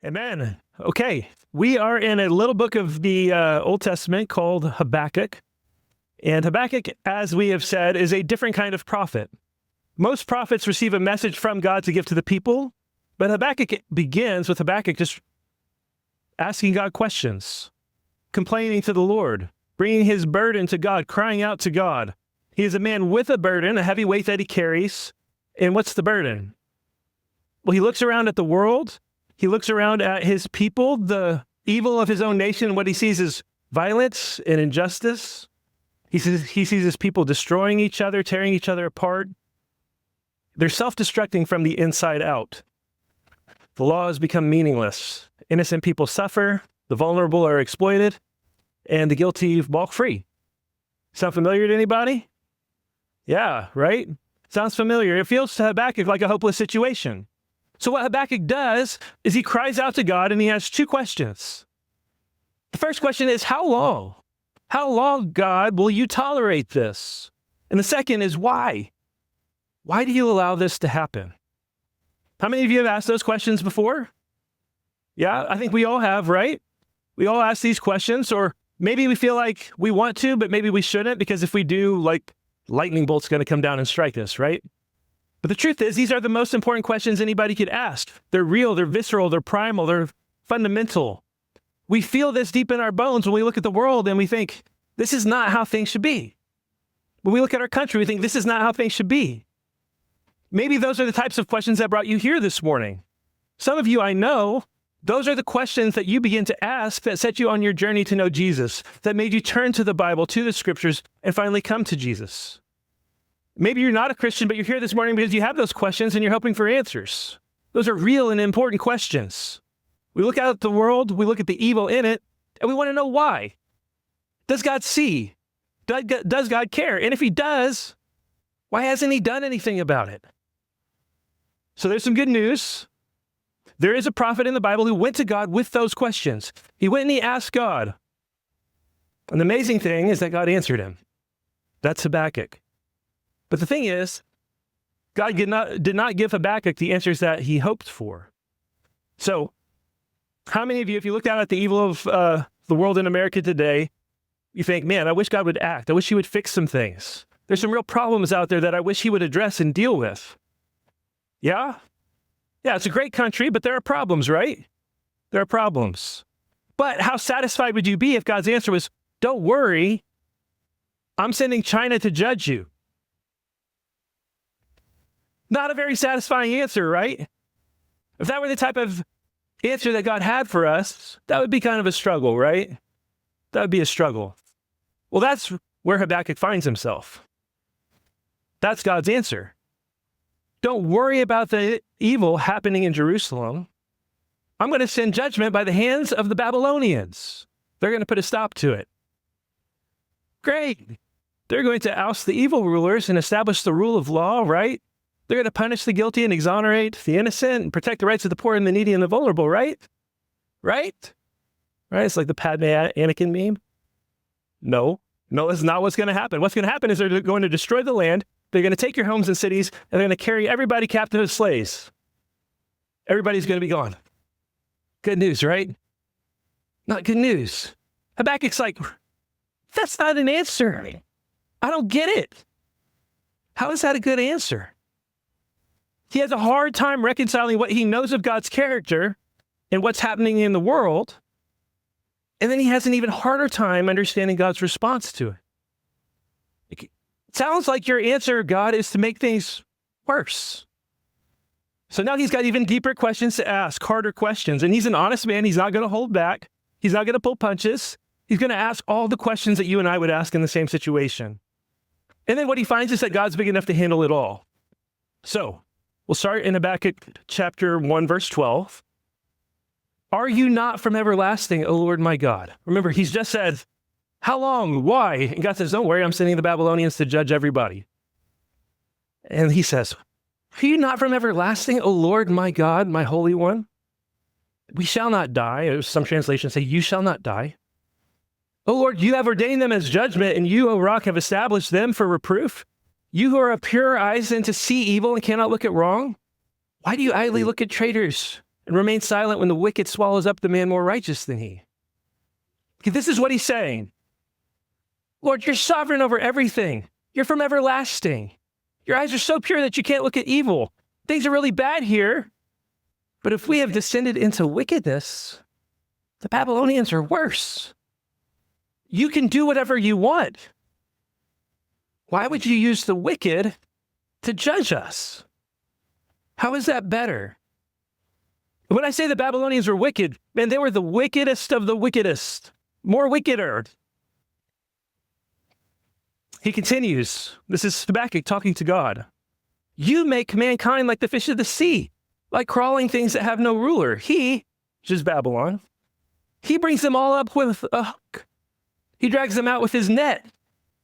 Amen. Okay, we are in a little book of the Old Testament called Habakkuk. And Habakkuk, as we have said, is a different kind of prophet. Most prophets receive a message from God to give to the people, but Habakkuk begins with Habakkuk just asking God questions, complaining to the Lord, bringing his burden to God, crying out to God. He is a man with a burden, a heavy weight that he carries. And what's the burden? Well, he looks around at the world. He looks around at his people, the evil of his own nation. What he sees is violence and injustice. He sees his people destroying each other, tearing each other apart. They're self-destructing from the inside out. The law has become meaningless. Innocent people suffer, the vulnerable are exploited, and the guilty walk free. Sound familiar to anybody? Yeah, right? Sounds familiar. It feels to Habakkuk like a hopeless situation. So what Habakkuk does is he cries out to God and he has two questions. The first question is, how long? How long, God, will you tolerate this? And the second is, why? Why do you allow this to happen? How many of you have asked those questions before? Yeah, I think we all have, right? We all ask these questions, or maybe we feel like we want to, but maybe we shouldn't, because if we do, like, lightning bolt's going to come down and strike us, right? But the truth is, these are the most important questions anybody could ask. They're real, they're visceral, they're primal, they're fundamental. We feel this deep in our bones when we look at the world and we think, this is not how things should be. When we look at our country, we think, this is not how things should be. Maybe those are the types of questions that brought you here this morning. Some of you, I know, those are the questions that you begin to ask that set you on your journey to know Jesus, that made you turn to the Bible, to the scriptures, and finally come to Jesus. Maybe you're not a Christian, but you're here this morning because you have those questions and you're hoping for answers. Those are real and important questions. We look out at the world, we look at the evil in it, and we want to know why. Does God see? Does God care? And if he does, why hasn't he done anything about it? So there's some good news. There is a prophet in the Bible who went to God with those questions. He went and he asked God. And the amazing thing is that God answered him. That's Habakkuk. But the thing is, God did not give Habakkuk the answers that he hoped for. So, how many of you, if you looked out at the evil of the world in America today, you think, man, I wish God would act. I wish he would fix some things. There's some real problems out there that I wish he would address and deal with. Yeah? Yeah, it's a great country, but there are problems, right? There are problems. But how satisfied would you be if God's answer was, don't worry, I'm sending China to judge you? Not a very satisfying answer, right? If that were the type of answer that God had for us, that would be kind of a struggle, right? That would be a struggle. Well, that's where Habakkuk finds himself. That's God's answer. Don't worry about the evil happening in Jerusalem. I'm going to send judgment by the hands of the Babylonians. They're going to put a stop to it. Great. They're going to oust the evil rulers and establish the rule of law, right? They're going to punish the guilty and exonerate the innocent and protect the rights of the poor and the needy and the vulnerable, right? Right? Right? It's like the Padme Anakin meme. No, that's not what's going to happen. What's going to happen is they're going to destroy the land. They're going to take your homes and cities, and they're going to carry everybody captive as slaves. Everybody's going to be gone. Good news, right? Not good news. Habakkuk's like, that's not an answer. I don't get it. How is that a good answer? He has a hard time reconciling what he knows of God's character and what's happening in the world. And then he has an even harder time understanding God's response to it. It sounds like your answer, God, is to make things worse. So now he's got even deeper questions to ask, harder questions. And he's an honest man. He's not going to hold back. He's not going to pull punches. He's going to ask all the questions that you and I would ask in the same situation. And then what he finds is that God's big enough to handle it all. So we'll start in Habakkuk chapter 1, verse 12. Are you not from everlasting, O Lord my God? Remember, he's just said, how long? Why? And God says, don't worry, I'm sending the Babylonians to judge everybody. And he says, are you not from everlasting, O Lord my God, my Holy One? We shall not die. Some translations say, you shall not die. O Lord, you have ordained them as judgment, and you, O rock, have established them for reproof. You who are of pure eyes and to see evil and cannot look at wrong. Why do you idly look at traitors? and remain silent when the wicked swallows up the man more righteous than he. Okay, this is what he's saying. Lord, you're sovereign over everything. You're from everlasting. Your eyes are so pure that you can't look at evil. Things are really bad here. But if we have descended into wickedness, the Babylonians are worse. You can do whatever you want. Why would you use the wicked to judge us? How is that better? When I say the Babylonians were wicked, man, they were the wickedest of the wickedest. More wickeder. He continues. This is Habakkuk talking to God. You make mankind like the fish of the sea, like crawling things that have no ruler. He, which is Babylon, he brings them all up with a hook. He drags them out with his net.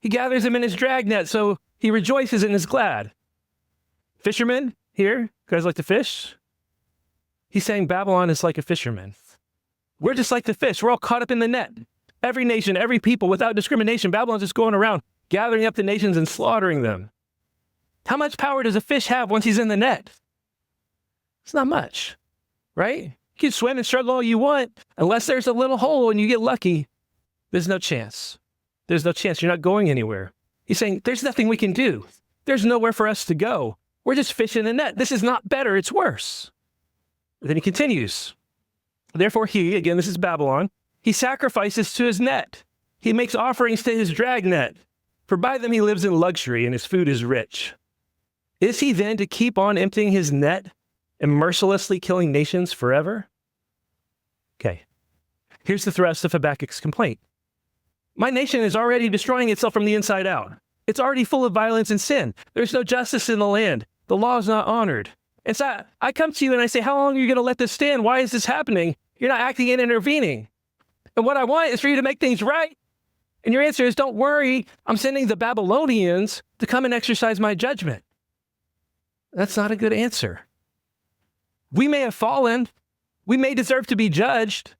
He gathers them in his drag net, so he rejoices and is glad. Fishermen here, you guys like to fish? He's saying Babylon is like a fisherman. We're just like the fish. We're all caught up in the net. Every nation, every people, without discrimination, Babylon's just going around, gathering up the nations and slaughtering them. How much power does a fish have once he's in the net? It's not much, right? You can swim and struggle all you want. Unless there's a little hole and you get lucky, there's no chance. There's no chance. You're not going anywhere. He's saying, there's nothing we can do. There's nowhere for us to go. We're just fishing in a net. This is not better. It's worse. Then he continues. Therefore he, again, this is Babylon, he sacrifices to his net. He makes offerings to his drag net. For by them he lives in luxury and his food is rich. Is he then to keep on emptying his net and mercilessly killing nations forever? Okay. Here's the thrust of Habakkuk's complaint. My nation is already destroying itself from the inside out. It's already full of violence and sin. There's no justice in the land. The law is not honored. And so I come to you and I say, how long are you going to let this stand? Why is this happening? You're not acting and intervening. And what I want is for you to make things right. And your answer is, don't worry, I'm sending the Babylonians to come and exercise my judgment. That's not a good answer. We may have fallen. We may deserve to be judged.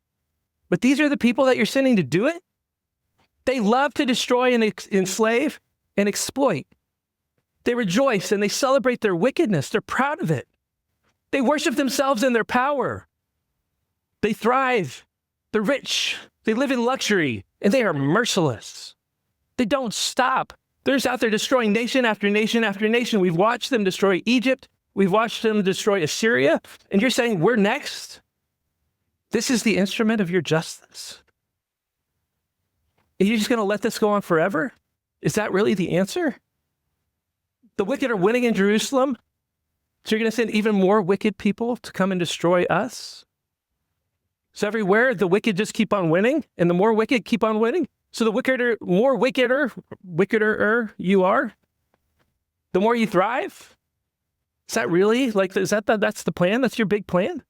But these are the people that you're sending to do it? They love to destroy and enslave and exploit. They rejoice and they celebrate their wickedness. They're proud of it. They worship themselves in their power. They thrive. They're rich. They live in luxury, and they are merciless. They don't stop. They're just out there destroying nation after nation after nation. We've watched them destroy Egypt. We've watched them destroy Assyria. And you're saying we're next? This is the instrument of your justice? Are you just going to let this go on forever? Is that really the answer? The wicked are winning in Jerusalem, so you're going to send even more wicked people to come and destroy us? So everywhere, the wicked just keep on winning, and the more wicked keep on winning? So the more wickeder you are, the more you thrive? Is that really, that's the plan? That's your big plan?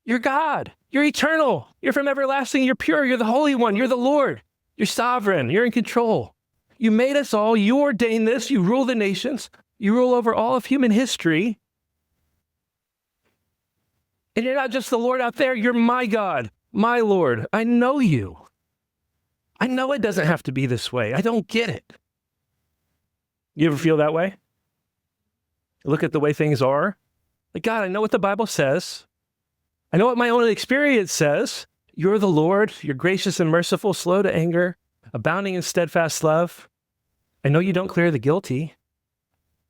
You're God. You're eternal. You're from everlasting. You're pure. You're the Holy One. You're the Lord. You're sovereign. You're in control. You made us all. You ordained this. You rule the nations. You rule over all of human history. And you're not just the Lord out there. You're my God, my Lord. I know you. I know it doesn't have to be this way. I don't get it. You ever feel that way? Look at the way things are. Like, God, I know what the Bible says. I know what my own experience says. You're the Lord. You're gracious and merciful, slow to anger, abounding in steadfast love. I know you don't clear the guilty.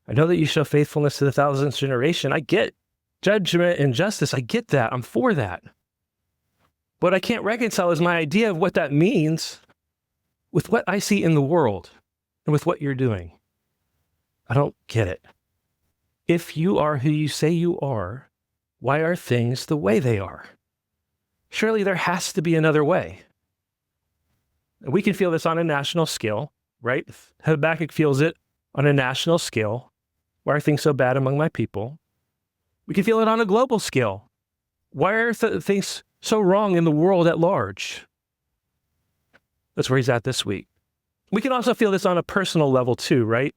I know that you show faithfulness to the thousandth generation. I get judgment and justice. I get that. I'm for that. What I can't reconcile is my idea of what that means with what I see in the world and with what you're doing. I don't get it. If you are who you say you are, why are things the way they are? Surely there has to be another way. We can feel this on a national scale, right? Habakkuk feels it on a national scale. Why are things so bad among my people? We can feel it on a global scale. Why are things so wrong in the world at large? That's where he's at this week. We can also feel this on a personal level too, right?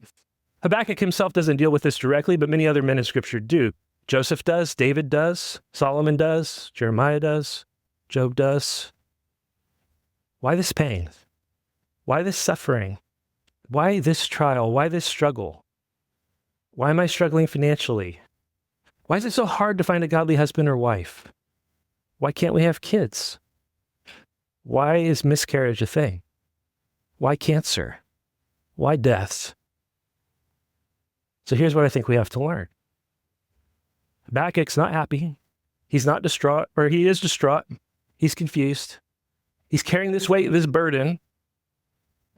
Habakkuk himself doesn't deal with this directly, but many other men in Scripture do. Joseph does, David does, Solomon does, Jeremiah does, Job does. Why this pain? Why this suffering? Why this trial? Why this struggle? Why am I struggling financially? Why is it so hard to find a godly husband or wife? Why can't we have kids? Why is miscarriage a thing? Why cancer? Why deaths? So here's what I think we have to learn. Habakkuk's not happy. He's not distraught, or he is distraught. He's confused. He's carrying this weight, this burden.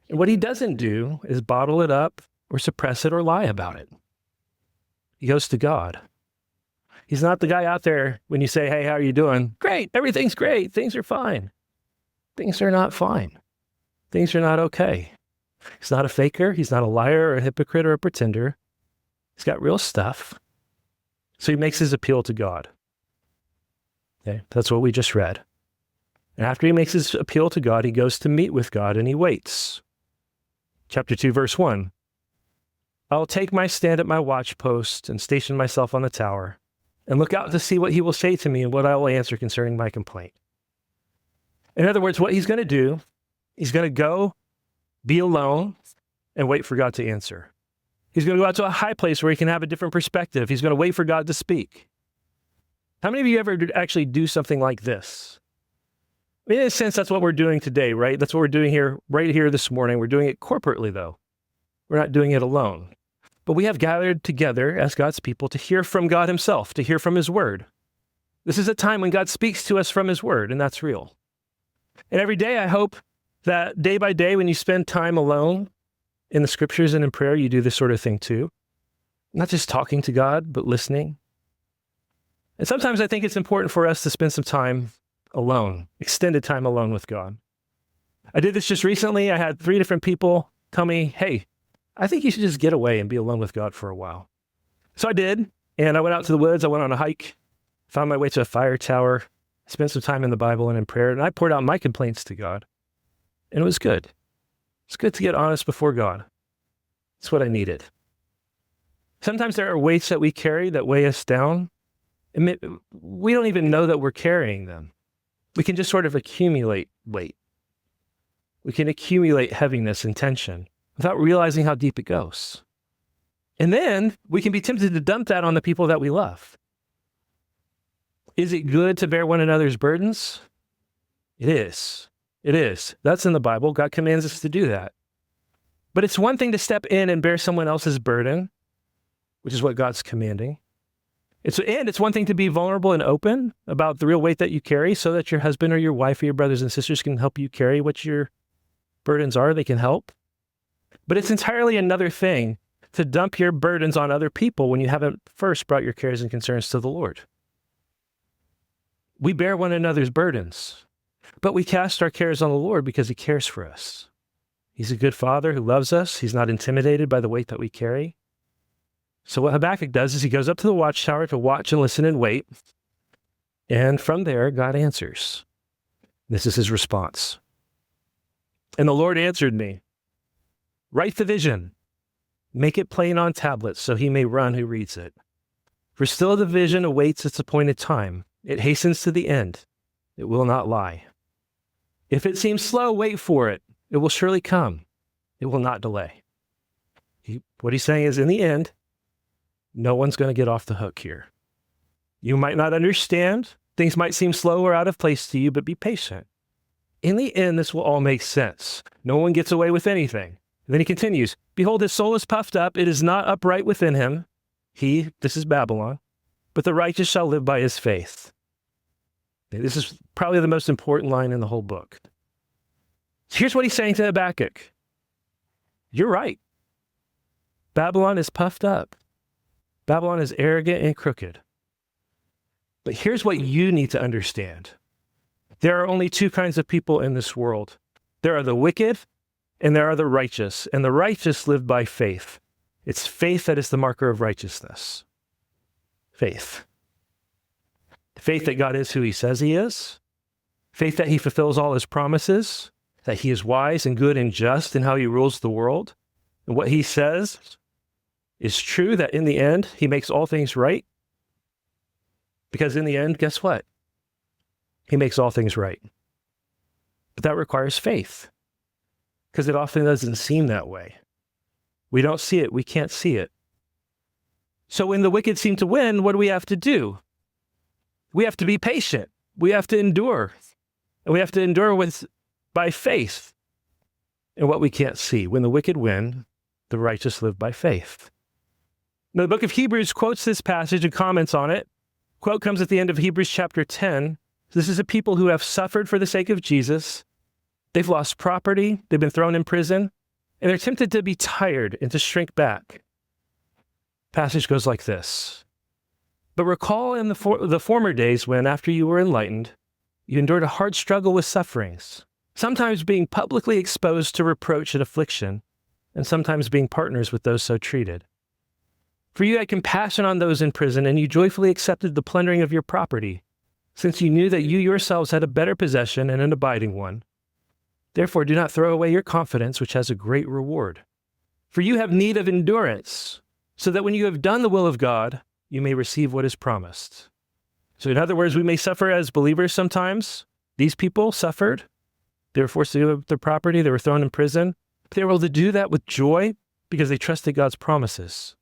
And what he doesn't do is bottle it up or suppress it or lie about it. He goes to God. He's not the guy out there when you say, hey, how are you doing? Great, everything's great, things are fine. Things are not fine. Things are not okay. He's not a faker. He's not a liar or a hypocrite or a pretender. He's got real stuff. So he makes his appeal to God. Okay, that's what we just read. And after he makes his appeal to God, he goes to meet with God and he waits. Chapter 2, verse 1. I'll take my stand at my watchpost and station myself on the tower and look out to see what he will say to me and what I will answer concerning my complaint. In other words, what he's going to do, he's going to go be alone and wait for God to answer. He's going to go out to a high place where he can have a different perspective. He's going to wait for God to speak. How many of you ever actually do something like this? I mean, in a sense, that's what we're doing today, right? That's what we're doing here, right here this morning. We're doing it corporately, though. We're not doing it alone. But we have gathered together as God's people to hear from God himself, to hear from his word. This is a time when God speaks to us from his word, and that's real. And every day, I hope that day by day, when you spend time alone in the scriptures and in prayer, you do this sort of thing too. Not just talking to God, but listening. And sometimes I think it's important for us to spend some time alone, extended time alone with God. I did this just recently. I had 3 different people tell me, hey, I think you should just get away and be alone with God for a while. So I did, and I went out to the woods. I went on a hike, found my way to a fire tower, spent some time in the Bible and in prayer, and I poured out my complaints to God. And it was good. It's good to get honest before God. It's what I needed. Sometimes there are weights that we carry that weigh us down. And we don't even know that we're carrying them. We can just sort of accumulate weight. We can accumulate heaviness and tension without realizing how deep it goes. And then we can be tempted to dump that on the people that we love. Is it good to bear one another's burdens? It is. It is. That's in the Bible. God commands us to do that. But it's one thing to step in and bear someone else's burden, which is what God's commanding. It's one thing to be vulnerable and open about the real weight that you carry so that your husband or your wife or your brothers and sisters can help you carry what your burdens are. They can help. But it's entirely another thing to dump your burdens on other people when you haven't first brought your cares and concerns to the Lord. We bear one another's burdens, but we cast our cares on the Lord because he cares for us. He's a good father who loves us. He's not intimidated by the weight that we carry. So what Habakkuk does is he goes up to the watchtower to watch and listen and wait. And from there, God answers. This is his response. And the Lord answered me, write the vision, make it plain on tablets so he may run who reads it. For still the vision awaits its appointed time. It hastens to the end. It will not lie. If it seems slow, wait for it. It will surely come. It will not delay. What he's saying is, in the end, no one's going to get off the hook here. You might not understand. Things might seem slow or out of place to you, but be patient. In the end, this will all make sense. No one gets away with anything. And then he continues, behold, his soul is puffed up. It is not upright within him. This is Babylon, but the righteous shall live by his faith. This is probably the most important line in the whole book. Here's what he's saying to Habakkuk. You're right. Babylon is puffed up. Babylon is arrogant and crooked. But here's what you need to understand. There are only 2 kinds of people in this world. There are the wicked and there are the righteous. And the righteous live by faith. It's faith that is the marker of righteousness. Faith. Faith that God is who he says he is. Faith that he fulfills all his promises. That he is wise and good and just in how he rules the world. And what he says is true, that in the end, he makes all things right. Because in the end, guess what? He makes all things right. But that requires faith. Because it often doesn't seem that way. We don't see it. We can't see it. So when the wicked seem to win, what do we have to do? We have to be patient. We have to endure. And we have to endure by faith in what we can't see. When the wicked win, the righteous live by faith. Now, the book of Hebrews quotes this passage and comments on it. Quote comes at the end of Hebrews chapter 10. This is a people who have suffered for the sake of Jesus. They've lost property. They've been thrown in prison. And they're tempted to be tired and to shrink back. Passage goes like this. But recall in the former days when, after you were enlightened, you endured a hard struggle with sufferings, sometimes being publicly exposed to reproach and affliction, and sometimes being partners with those so treated. For you had compassion on those in prison, and you joyfully accepted the plundering of your property, since you knew that you yourselves had a better possession and an abiding one. Therefore do not throw away your confidence, which has a great reward. For you have need of endurance, so that when you have done the will of God, you may receive what is promised. So in other words, we may suffer as believers sometimes. These people suffered. They were forced to give up their property. They were thrown in prison. But they were able to do that with joy because they trusted God's promises.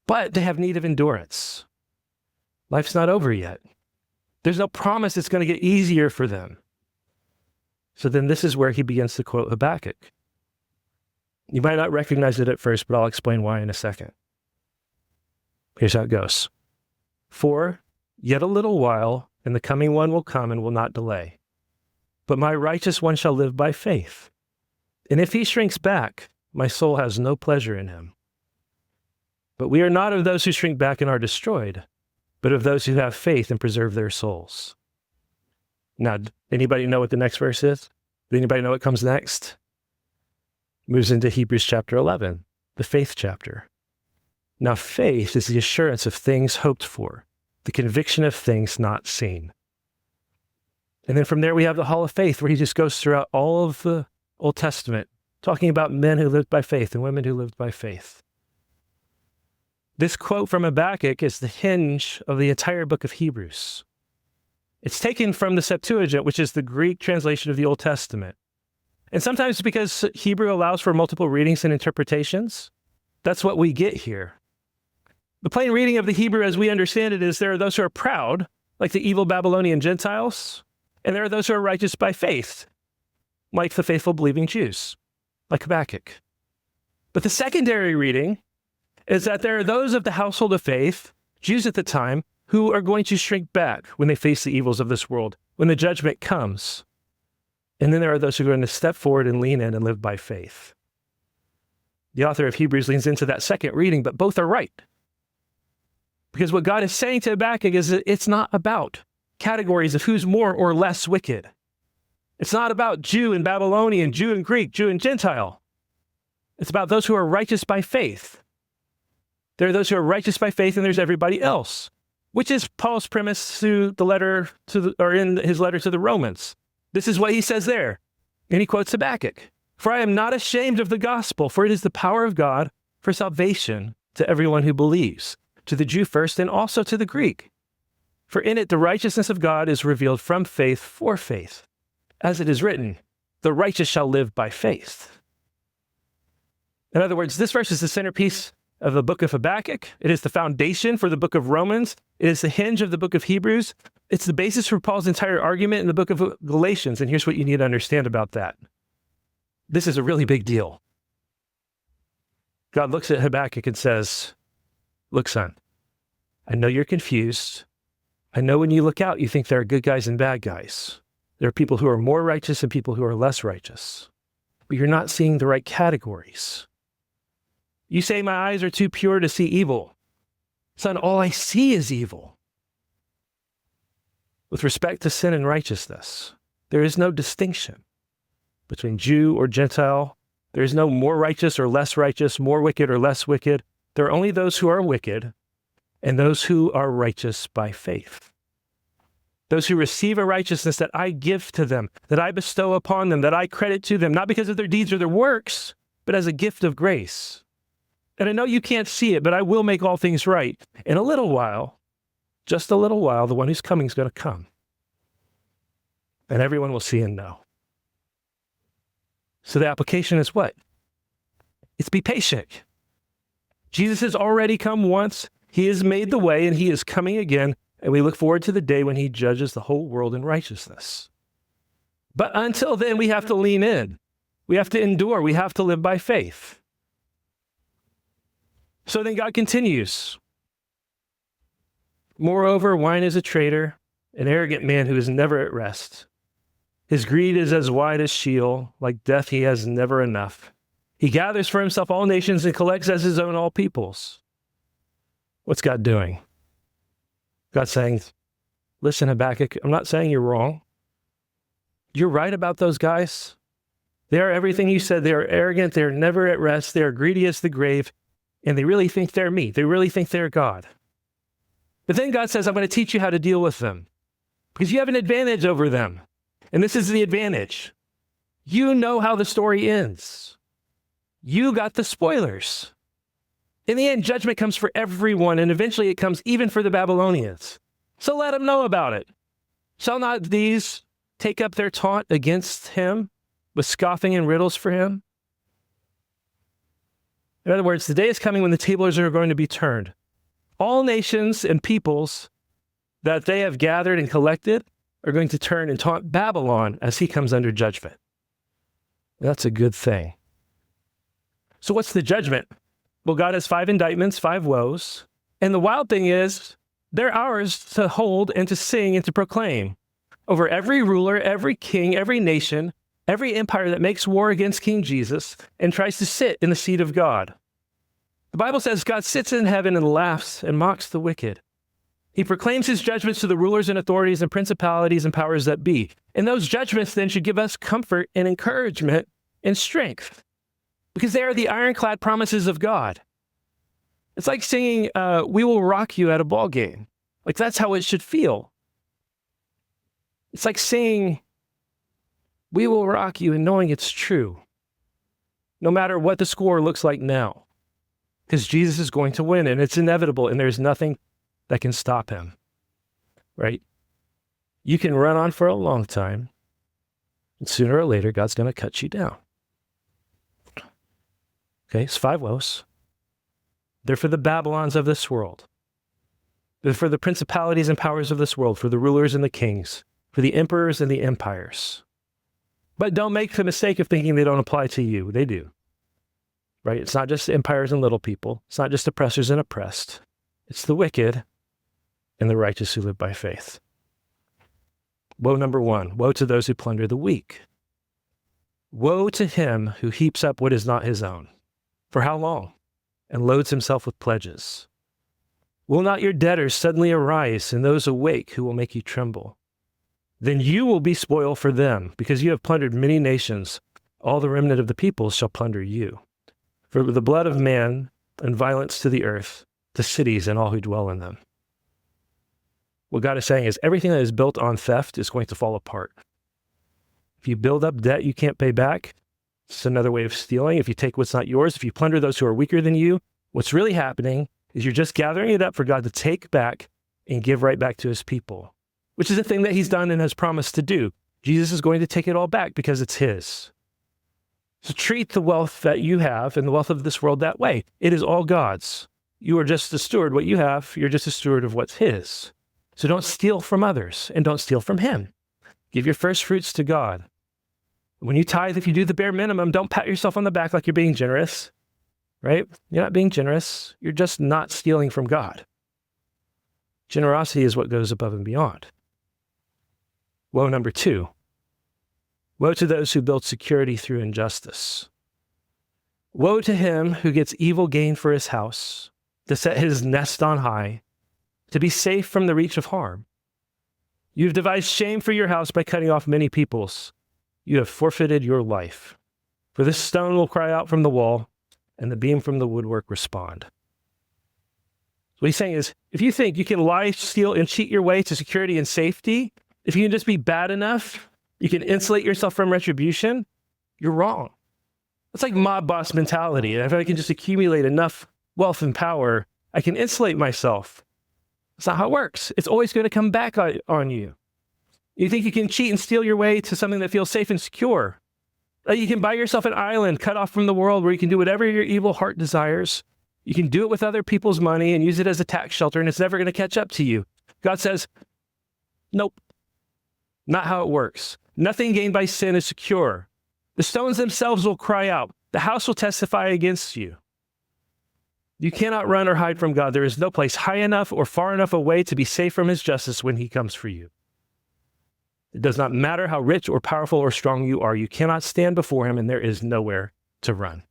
But they have need of endurance. Life's not over yet. There's no promise it's going to get easier for them. So then this is where he begins to quote Habakkuk. You might not recognize it at first, but I'll explain why in a second. Here's how it goes. For yet a little while, and the coming one will come and will not delay. But my righteous one shall live by faith. And if he shrinks back, my soul has no pleasure in him. But we are not of those who shrink back and are destroyed, but of those who have faith and preserve their souls. Now, anybody know what the next verse is? Does anybody know what comes next? Moves into Hebrews chapter 11, the faith chapter. Now, faith is the assurance of things hoped for, the conviction of things not seen. And then from there, we have the Hall of Faith, where he just goes throughout all of the Old Testament, talking about men who lived by faith and women who lived by faith. This quote from Habakkuk is the hinge of the entire book of Hebrews. It's taken from the Septuagint, which is the Greek translation of the Old Testament. And sometimes because Hebrew allows for multiple readings and interpretations, that's what we get here. The plain reading of the Hebrew as we understand it is there are those who are proud, like the evil Babylonian Gentiles, and there are those who are righteous by faith, like the faithful believing Jews, like Habakkuk. But the secondary reading is that there are those of the household of faith, Jews at the time, who are going to shrink back when they face the evils of this world, when the judgment comes. And then there are those who are going to step forward and lean in and live by faith. The author of Hebrews leans into that second reading, but both are right. Because what God is saying to Habakkuk is that it's not about categories of who's more or less wicked. It's not about Jew and Babylonian, Jew and Greek, Jew and Gentile. It's about those who are righteous by faith. There are those who are righteous by faith, and there's everybody else, which is Paul's premise to the letter in his letter to the Romans. This is what he says there. And he quotes Habakkuk. For I am not ashamed of the gospel, for it is the power of God for salvation to everyone who believes, to the Jew first and also to the Greek. For in it the righteousness of God is revealed from faith for faith. As it is written, the righteous shall live by faith. In other words, this verse is the centerpiece of the book of Habakkuk. It is the foundation for the book of Romans. It is the hinge of the book of Hebrews. It's the basis for Paul's entire argument in the book of Galatians. And here's what you need to understand about that. This is a really big deal. God looks at Habakkuk and says, look, son, I know you're confused. I know when you look out, you think there are good guys and bad guys. There are people who are more righteous and people who are less righteous. But you're not seeing the right categories. You say my eyes are too pure to see evil. Son, all I see is evil. With respect to sin and righteousness, there is no distinction between Jew or Gentile. There is no more righteous or less righteous, more wicked or less wicked. There are only those who are wicked and those who are righteous by faith. Those who receive a righteousness that I give to them, that I bestow upon them, that I credit to them, not because of their deeds or their works, but as a gift of grace. And I know you can't see it, but I will make all things right. In a little while, just a little while, the one who's coming is going to come. And everyone will see and know. So the application is what? It's be patient. Jesus has already come once. He has made the way, and he is coming again. And we look forward to the day when he judges the whole world in righteousness. But until then, we have to lean in. We have to endure. We have to live by faith. So then God continues. Moreover, wine is a traitor, an arrogant man who is never at rest. His greed is as wide as Sheol. Like death, he has never enough. He gathers for himself all nations and collects as his own all peoples. What's God doing? God's saying, listen, Habakkuk, I'm not saying you're wrong. You're right about those guys. They are everything you said. They are arrogant. They are never at rest. They are greedy as the grave. And they really think they're me. They really think they're God. But then God says, I'm going to teach you how to deal with them because you have an advantage over them. And this is the advantage. You know how the story ends. You got the spoilers. In the end, judgment comes for everyone, and eventually it comes even for the Babylonians. So let them know about it. Shall not these take up their taunt against him with scoffing and riddles for him? In other words, the day is coming when the tables are going to be turned. All nations and peoples that they have gathered and collected are going to turn and taunt Babylon as he comes under judgment. That's a good thing. So what's the judgment? Well, God has 5 indictments, 5 woes. And the wild thing is, they're ours to hold and to sing and to proclaim over every ruler, every king, every nation, every empire that makes war against King Jesus and tries to sit in the seat of God. The Bible says God sits in heaven and laughs and mocks the wicked. He proclaims his judgments to the rulers and authorities and principalities and powers that be. And those judgments then should give us comfort and encouragement and strength because they are the ironclad promises of God. It's like singing, "We will rock you" at a ball game. Like that's how it should feel. It's like saying, "We will rock you," and knowing it's true, no matter what the score looks like now, because Jesus is going to win, and it's inevitable, and there's nothing that can stop him, right? You can run on for a long time, and sooner or later, God's going to cut you down. Okay, it's 5 woes. They're for the Babylons of this world. They're for the principalities and powers of this world, for the rulers and the kings, for the emperors and the empires. But don't make the mistake of thinking they don't apply to you. They do, right? It's not just empires and little people. It's not just oppressors and oppressed. It's the wicked and the righteous who live by faith. Woe number 1, woe to those who plunder the weak. Woe to him who heaps up what is not his own. For how long? And loads himself with pledges. Will not your debtors suddenly arise, and those awake who will make you tremble? Then you will be spoil for them, because you have plundered many nations. All the remnant of the peoples shall plunder you. For the blood of man and violence to the earth, the cities and all who dwell in them. What God is saying is everything that is built on theft is going to fall apart. If you build up debt you can't pay back, it's another way of stealing. If you take what's not yours, if you plunder those who are weaker than you, what's really happening is you're just gathering it up for God to take back and give right back to his people, which is a thing that he's done and has promised to do. Jesus is going to take it all back because it's his. So treat the wealth that you have and the wealth of this world that way. It is all God's. You are just a steward. What you have, you're just a steward of what's his. So don't steal from others and don't steal from him. Give your first fruits to God. When you tithe, if you do the bare minimum, don't pat yourself on the back like you're being generous, right? You're not being generous. You're just not stealing from God. Generosity is what goes above and beyond. Woe number 2. Woe to those who build security through injustice. Woe to him who gets evil gain for his house, to set his nest on high, to be safe from the reach of harm. You've devised shame for your house by cutting off many peoples. You have forfeited your life. For this stone will cry out from the wall, and the beam from the woodwork respond. So what he's saying is, if you think you can lie, steal, and cheat your way to security and safety, if you can just be bad enough, you can insulate yourself from retribution, you're wrong. It's like mob boss mentality. If I can just accumulate enough wealth and power, I can insulate myself. That's not how it works. It's always going to come back on you. You think you can cheat and steal your way to something that feels safe and secure. You can buy yourself an island cut off from the world where you can do whatever your evil heart desires. You can do it with other people's money and use it as a tax shelter, and it's never going to catch up to you. God says, nope, not how it works. Nothing gained by sin is secure. The stones themselves will cry out. The house will testify against you. You cannot run or hide from God. There is no place high enough or far enough away to be safe from his justice when he comes for you. It does not matter how rich or powerful or strong you are. You cannot stand before him, and there is nowhere to run.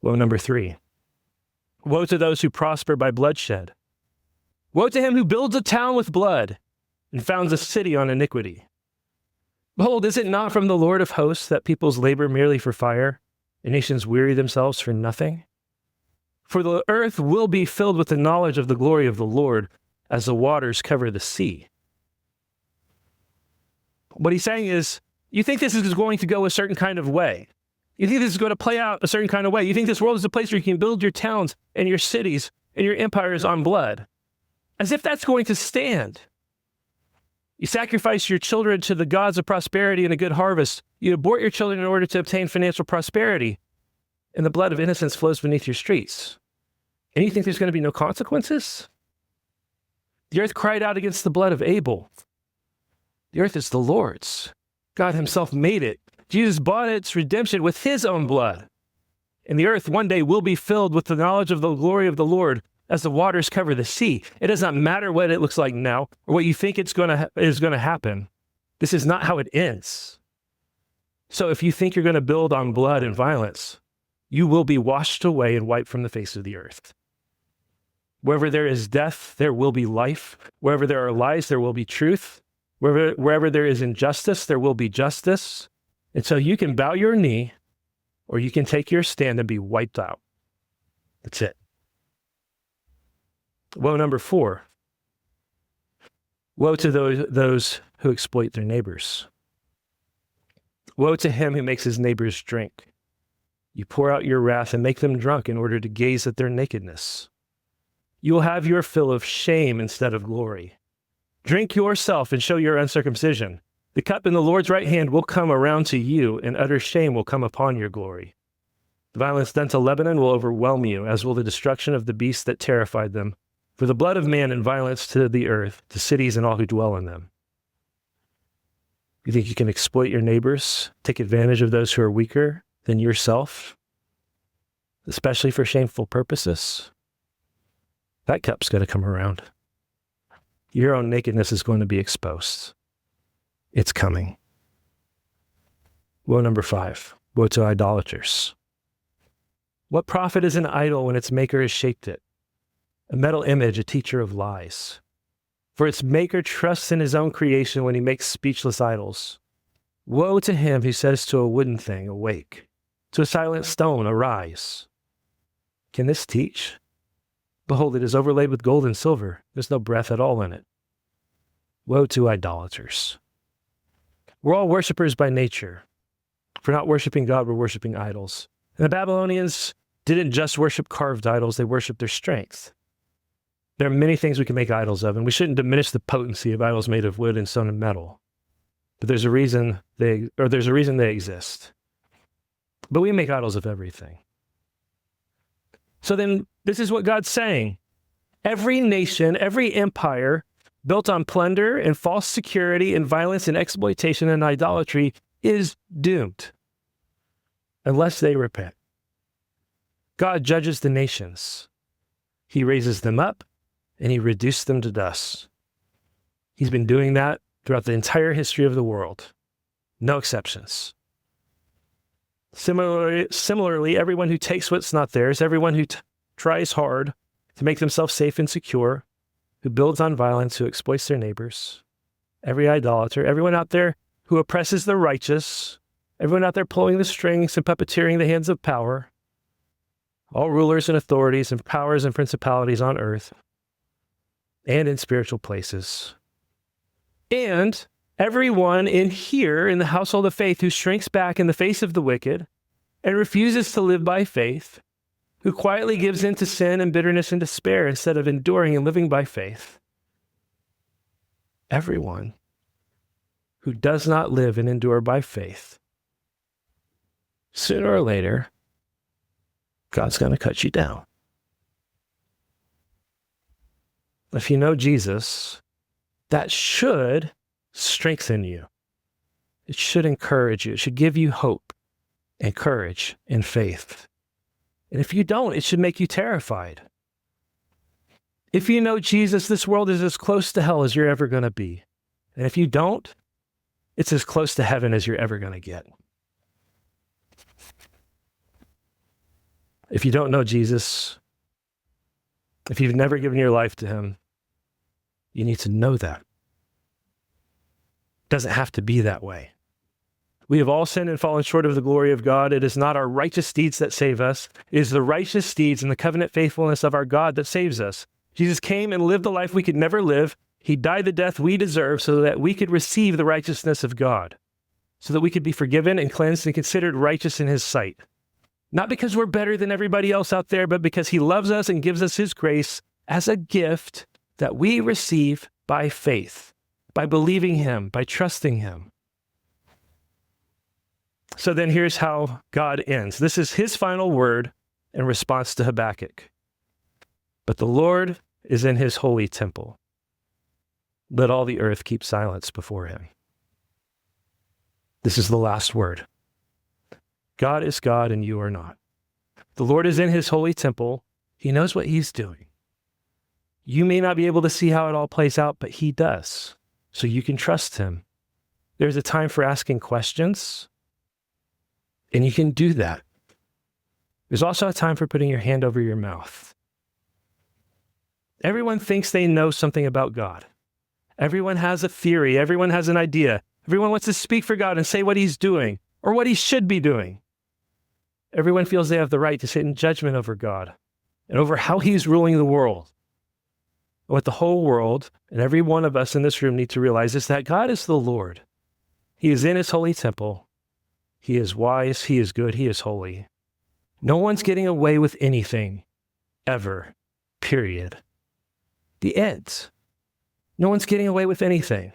Woe number 3. Woe to those who prosper by bloodshed. Woe to him who builds a town with blood and founds a city on iniquity. Behold, is it not from the Lord of hosts that peoples labor merely for fire, and nations weary themselves for nothing? For the earth will be filled with the knowledge of the glory of the Lord as the waters cover the sea. What he's saying is, you think this is going to go a certain kind of way. You think this is going to play out a certain kind of way. You think this world is a place where you can build your towns and your cities and your empires on blood. As if that's going to stand. You sacrifice your children to the gods of prosperity and a good harvest. You abort your children in order to obtain financial prosperity. And the blood of innocence flows beneath your streets. And you think there's going to be no consequences? The earth cried out against the blood of Abel. The earth is the Lord's. God himself made it. Jesus bought its redemption with his own blood. And the earth one day will be filled with the knowledge of the glory of the Lord as the waters cover the sea. It does not matter what it looks like now or what you think is going to happen. This is not how it ends. So if you think you're going to build on blood and violence, you will be washed away and wiped from the face of the earth. Wherever there is death, there will be life. Wherever there are lies, there will be truth. Wherever there is injustice, there will be justice. And so you can bow your knee or you can take your stand and be wiped out. That's it. Woe number 4. Woe to those who exploit their neighbors. Woe to him who makes his neighbors drink. You pour out your wrath and make them drunk in order to gaze at their nakedness. You will have your fill of shame instead of glory. Drink yourself and show your uncircumcision. The cup in the Lord's right hand will come around to you, and utter shame will come upon your glory. The violence done to Lebanon will overwhelm you, as will the destruction of the beasts that terrified them. For the blood of man and violence to the earth, to cities and all who dwell in them. You think you can exploit your neighbors, take advantage of those who are weaker than yourself, especially for shameful purposes? That cup's got to come around. Your own nakedness is going to be exposed. It's coming. Woe number 5. Woe to idolaters. What profit is an idol when its maker has shaped it? A metal image, a teacher of lies. For its maker trusts in his own creation when he makes speechless idols. Woe to him who says to a wooden thing, awake, to a silent stone, arise. Can this teach? Behold, it is overlaid with gold and silver. There's no breath at all in it. Woe to idolaters. We're all worshipers by nature. If we're not worshiping God, we're worshiping idols. And the Babylonians didn't just worship carved idols, they worshiped their strength. There are many things we can make idols of, and we shouldn't diminish the potency of idols made of wood and stone and metal. But there's a reason they exist. But we make idols of everything. So then, this is what God's saying. Every nation, every empire built on plunder and false security and violence and exploitation and idolatry is doomed unless they repent. God judges the nations. He raises them up and he reduced them to dust. He's been doing that throughout the entire history of the world. No exceptions. Similarly, everyone who takes what's not theirs, everyone who tries hard to make themselves safe and secure, who builds on violence, who exploits their neighbors, every idolater, everyone out there who oppresses the righteous, everyone out there pulling the strings and puppeteering the hands of power, all rulers and authorities and powers and principalities on earth and in spiritual places, and everyone in here in the household of faith who shrinks back in the face of the wicked and refuses to live by faith, who quietly gives in to sin and bitterness and despair instead of enduring and living by faith. Everyone who does not live and endure by faith, sooner or later, God's going to cut you down. If you know Jesus, that should strengthen you. It should encourage you. It should give you hope and courage and faith. And if you don't, it should make you terrified. If you know Jesus, this world is as close to hell as you're ever going to be. And if you don't, it's as close to heaven as you're ever going to get. If you don't know Jesus, if you've never given your life to him, you need to know that. It doesn't have to be that way. We have all sinned and fallen short of the glory of God. It is not our righteous deeds that save us. It is the righteous deeds and the covenant faithfulness of our God that saves us. Jesus came and lived the life we could never live. He died the death we deserve so that we could receive the righteousness of God, so that we could be forgiven and cleansed and considered righteous in his sight. Not because we're better than everybody else out there, but because he loves us and gives us his grace as a gift that we receive by faith, by believing him, by trusting him. So then here's how God ends. This is his final word in response to Habakkuk. But the Lord is in his holy temple. Let all the earth keep silence before him. This is the last word. God is God and you are not. The Lord is in his holy temple. He knows what he's doing. You may not be able to see how it all plays out, but he does. So you can trust him. There's a time for asking questions, and you can do that. There's also a time for putting your hand over your mouth. Everyone thinks they know something about God. Everyone has a theory. Everyone has an idea. Everyone wants to speak for God and say what he's doing or what he should be doing. Everyone feels they have the right to sit in judgment over God and over how he's ruling the world. What the whole world and every one of us in this room need to realize is that God is the Lord. He is in his holy temple. He is wise. He is good. He is holy. No one's getting away with anything, ever, period. The end. No one's getting away with anything.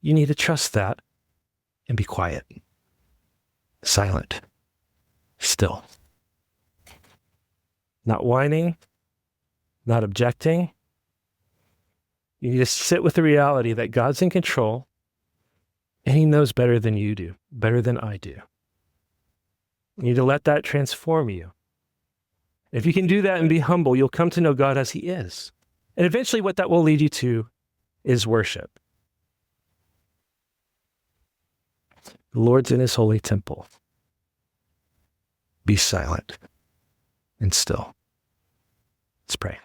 You need to trust that and be quiet, silent, still. Not whining, not objecting. You need to sit with the reality that God's in control and he knows better than you do, better than I do. You need to let that transform you. If you can do that and be humble, you'll come to know God as he is. And eventually what that will lead you to is worship. The Lord's in his holy temple. Be silent and still. Let's pray.